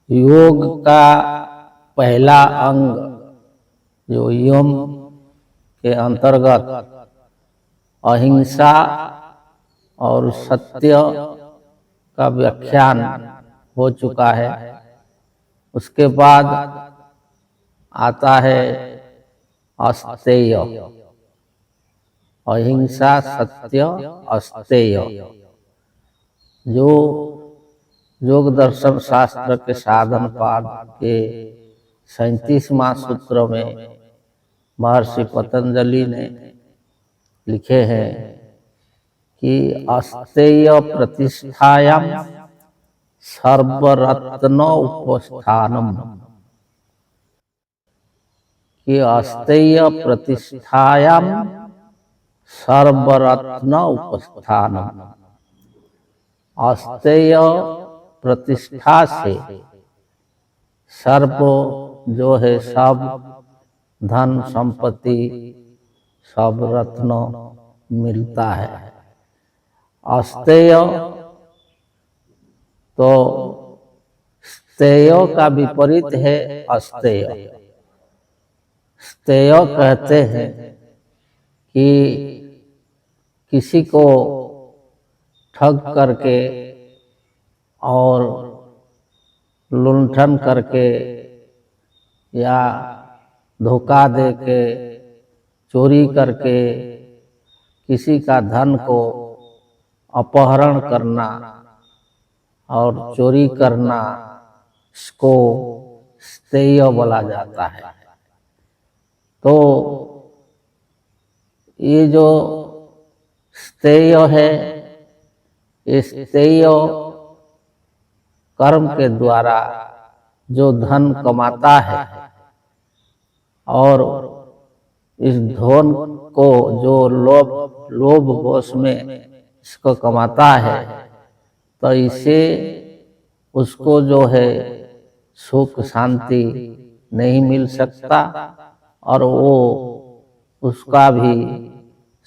योग का पहला अंग जो यम के अंतर्गत अहिंसा और सत्य का व्याख्यान हो चुका है। उसके बाद आता है अस्तेय, अहिंसा सत्य अस्तेय, जो योग दर्शन शास्त्र के साधन पाद के 37वां सूत्र में महर्षि पतंजलि ने लिखे हैं कि अस्तेय प्रतिष्ठायाम सर्वरत्न उपस्थानम, कि अस्तेय प्रतिष्ठायाम सर्वरत्न उपस्थानम। अस्तेय प्रतिष्ठा से सर्व जो है सब धन संपत्ति सब रत्न मिलता है। अस्तेय तो स्तेय का विपरीत है अस्तेय। स्तेय कहते हैं कि किसी को ठग करके और लुंठन करके या धोखा दे के चोरी करके किसी का धन को अपहरण करना और चोरी करना, इसको स्तेय बोला जाता है। तो ये जो स्तेय है, ये स्तेय कर्म के द्वारा जो धन कमाता है और इस धन को जो लोभ वश में इसको कमाता है, तो इसे उसको जो है सुख शांति नहीं मिल सकता और वो उसका भी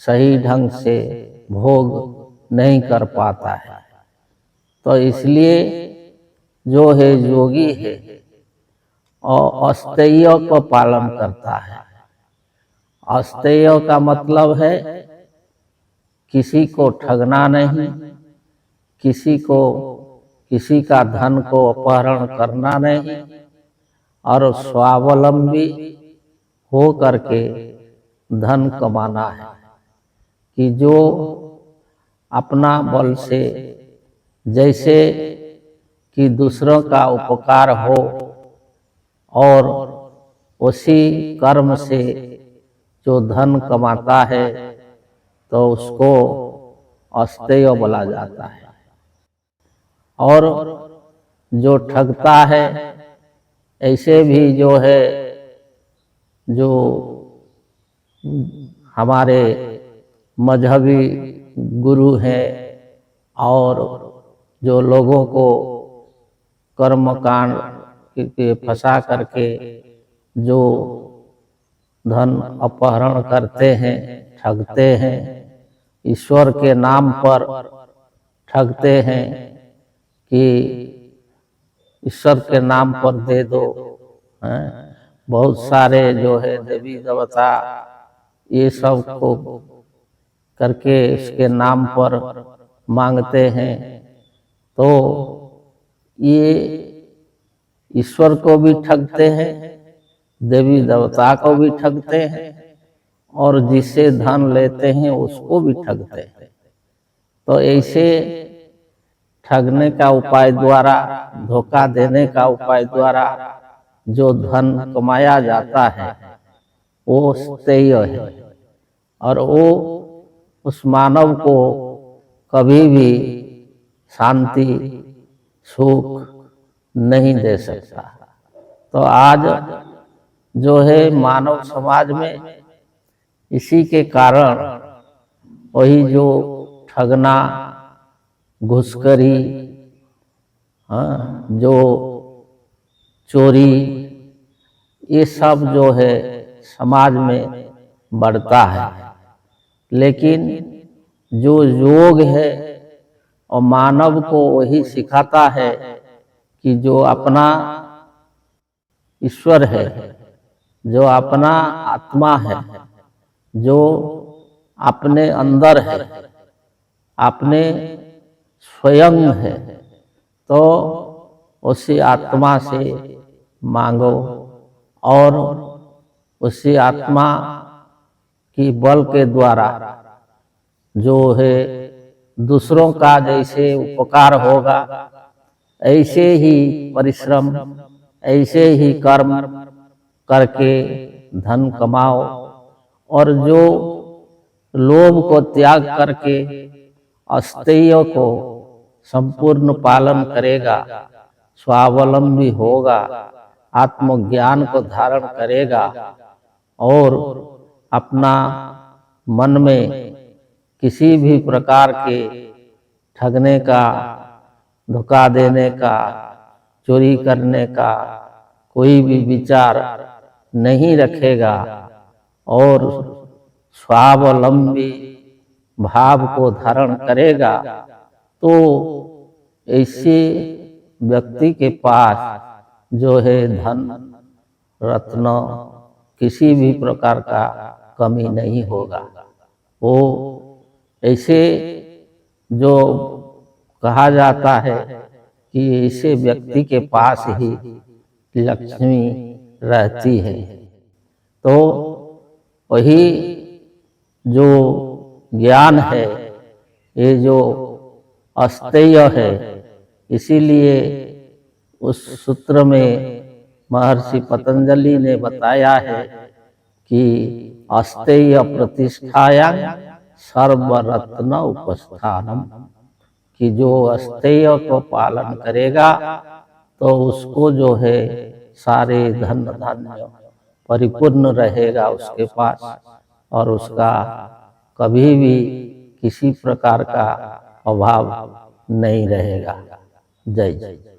सही ढंग से भोग नहीं कर पाता है। तो इसलिए जो है योगी है और अस्तेय को पालन करता है। अस्तेय का मतलब है किसी को ठगना नहीं, किसी को किसी का धन को अपहरण करना नहीं और स्वावलंबी हो करके धन कमाना है। कि जो अपना बल से जैसे कि दूसरों का उपकार हो और उसी कर्म से जो धन कमाता है तो उसको अस्तेय बोला जाता है। और जो ठगता है, ऐसे भी जो है जो हमारे मजहबी गुरु हैं और जो लोगों को कर्मकांड के फंसा करके जो धन अपहरण करते हैं, ठगते हैं, ईश्वर के नाम पर ठगते हैं कि ईश्वर के नाम पर दे दो। बहुत सारे जो है देवी देवता ये सब को करके इसके नाम पर मांगते हैं। तो ये ईश्वर को भी ठगते हैं, देवी देवता को भी ठगते हैं और जिससे धन लेते हैं उसको भी ठगते हैं। तो ऐसे ठगने का उपाय द्वारा, धोखा देने का उपाय द्वारा जो धन कमाया जाता है वो स्थेय है और वो उस मानव को कभी भी शांति सुख नहीं दे सकता। तो आज जो है मानव समाज में इसी के कारण वही जो ठगना, घुसखोरी, जो चोरी, ये सब जो है समाज में बढ़ता है। लेकिन जो योग है और मानव को वही सिखाता है कि जो अपना ईश्वर है, जो अपना आत्मा है, जो अपने अंदर है, अपने स्वयं है, तो उसी आत्मा से मांगो और उसी आत्मा की बल के द्वारा जो है दूसरों का जैसे उपकार होगा, ऐसे ही परिश्रम, ऐसे ही कर्म करके धन कमाओ और जो लोभ को त्याग करके अस्तेय को संपूर्ण पालन करेगा, स्वावलंबी होगा, आत्मज्ञान को धारण करेगा और अपना मन में किसी भी प्रकार के ठगने का, धोखा देने का, चोरी करने का कोई भी विचार नहीं रखेगा और स्वावलंबी भाव को धारण करेगा, तो ऐसे व्यक्ति के पास जो है धन रत्न किसी भी प्रकार का कमी नहीं होगा। वो ऐसे जो कहा जाता है कि ऐसे व्यक्ति के पास ही लक्ष्मी रहती है। तो वही जो ज्ञान है, ये जो अस्तेय है, इसीलिए उस सूत्र में महर्षि पतंजलि ने बताया है कि अस्तेय प्रतिष्ठाया सर्वरत्न उपस्थानम, कि जो अस्तेय को पालन करेगा तो उसको जो है सारे धन धान्य परिपूर्ण रहेगा उसके पास और उसका कभी भी किसी प्रकार का अभाव नहीं रहेगा। जय जय।